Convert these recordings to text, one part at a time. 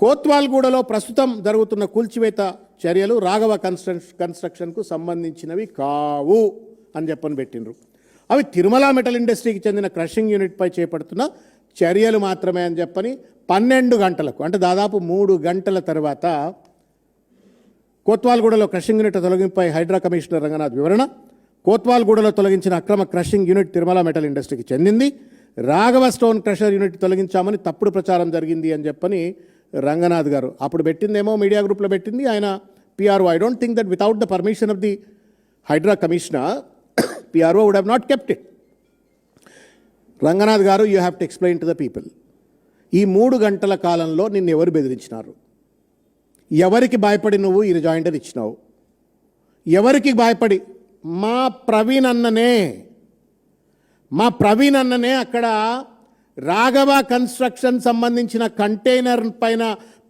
కోత్వాల్గూడలో ప్రస్తుతం జరుగుతున్న కూల్చివేత చర్యలు రాఘవ కన్స్ట్రక్షన్కు సంబంధించినవి కావు అని చెప్పని పెట్టిండ్రు. అవి తిరుమల మెటల్ ఇండస్ట్రీకి చెందిన క్రషింగ్ యూనిట్పై చేపడుతున్న చర్యలు మాత్రమే అని చెప్పని 12 గంటలకు అంటే దాదాపు 3 గంటల తర్వాత కోత్వాల్గూడలో క్రషింగ్ యూనిట్ తొలగింపుపై హైడ్రా కమిషనర్ రంగనాథ్ వివరణ. కోత్వాల్గూడలో తొలగించిన అక్రమ క్రషింగ్ యూనిట్ తిరుమల మెటల్ ఇండస్ట్రీకి చెందింది. రాఘవ స్టోన్ క్రషర్ యూనిట్ తొలగించామని తప్పుడు ప్రచారం జరిగింది అని చెప్పని రంగనాథ్ గారు అప్పుడు పెట్టిందేమో మీడియా గ్రూప్లో పెట్టింది ఆయన PRO. I don't think that without the permission of the HYDRAA commissioner PRO would have not kept it. Ranganath garu, you have to explain to the people, ఈ 3 గంటల కాలంలో నిన్ను ఎవరు బెదిరించినారు? ఎవరికి భయపడి నువ్వు ఈ రిజాయిండర్ ఇచ్చినావు? ఎవరికి భయపడి? మా ప్రవీణ్ అన్ననే అక్కడ రాఘవ కన్స్ట్రక్షన్ సంబంధించిన కంటైనర్ పైన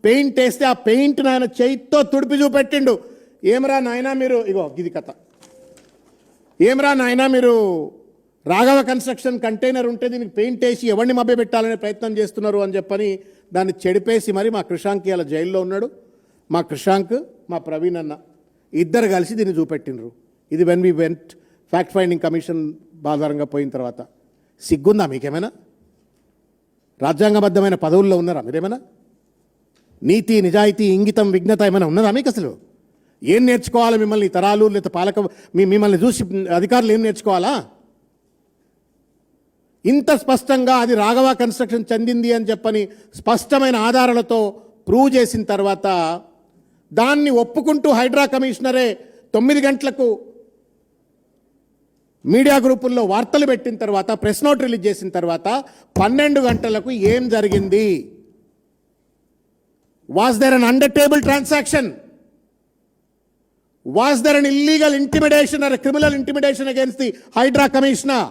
పెయింట్ వేస్తే ఆ పెయింట్ నాయన చేయితో తుడిపి చూపెట్టిండు. ఏమరా నాయనా మీరు, ఇగో ఇది కథ, ఏమరా నాయనా మీరు రాఘవ కన్స్ట్రక్షన్ కంటైనర్ ఉంటే దీనికి పెయింట్ వేసి ఎవరిని మభ్య పెట్టాలనే ప్రయత్నం చేస్తున్నారు అని చెప్పని దాన్ని చెడిపేసి మరి మా కృషాంక్ ఇలా జైల్లో ఉన్నాడు. మా కృషాంక్, మా ప్రవీణ్ అన్న ఇద్దరు కలిసి దీన్ని చూపెట్టినరు. ఇది when we went fact finding commission ఆధారంగా పోయిన తర్వాత. సిగ్గుందా మీకేమైనా? రాజ్యాంగబద్ధమైన పదవుల్లో ఉన్నారా మీరేమైనా? నీతి, నిజాయితీ, ఇంగితం, విఘ్నత ఏమైనా ఉన్నదా మీకు? అసలు ఏం నేర్చుకోవాలి మిమ్మల్ని తరాలు? లేదా మిమ్మల్ని చూసి అధికారులు ఏం నేర్చుకోవాలా? ఇంత స్పష్టంగా అది రాఘవ కన్స్ట్రక్షన్ చెందింది అని చెప్పని స్పష్టమైన ఆధారాలతో ప్రూవ్ చేసిన తర్వాత దాన్ని ఒప్పుకుంటూ హైడ్రా కమిషనరే 9 గంటలకు మీడియా గ్రూపుల్లో వార్తలు పెట్టిన తర్వాత, ప్రెస్ నోట్ రిలీజ్ చేసిన తర్వాత 12 గంటలకు ఏం జరిగింది? Was there an under table transaction? Was there an illegal intimidation or criminal intimidation against the HYDRAA commissioner?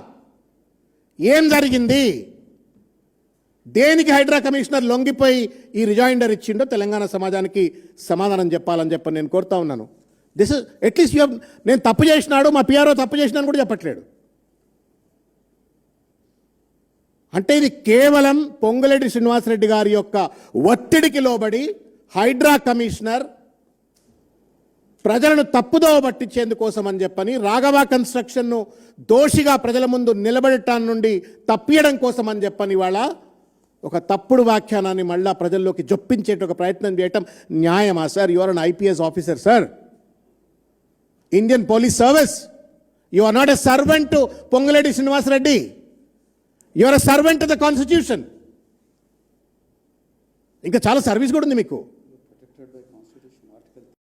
ఏం జరిగింది? దేనికి హైడ్రా కమిషనర్ లొంగిపోయి ఈ రిజాయిండర్ ఇచ్చిండో తెలంగాణ సమాజానికి సమాధానం చెప్పాలని చెప్పని నేను కోరుతా ఉన్నాను. దిస్ ఇస్ అట్లీస్ట్ యూ నేను తప్పు చేసినాడు, మా పిఆర్ఓ తప్పు చేసినాను కూడా చెప్పట్లేడు. అంటే ఇది కేవలం పొంగులేటి శ్రీనివాసరెడ్డి గారి యొక్క ఒత్తిడికి లోబడి హైడ్రా కమిషనర్ ప్రజలను తప్పుదోవ పట్టించేందుకోసం అని చెప్పని రాఘవ కన్స్ట్రక్షన్ను దోషిగా ప్రజల ముందు నిలబడటాన్ని నుండి తప్పియడం కోసం అని చెప్పని వాళ్ళ ఒక తప్పుడు వ్యాఖ్యానాన్ని మళ్ళా ప్రజల్లోకి జొప్పించేట ఒక ప్రయత్నం చేయటం న్యాయమా sir? You are an IPS officer sir, Indian police service. You are not a servant to Ponguleti Srinivasa Reddy, you are a servant to the constitution. ఇంకా చాలా సర్వీస్ కూడా ఉంది మీకు.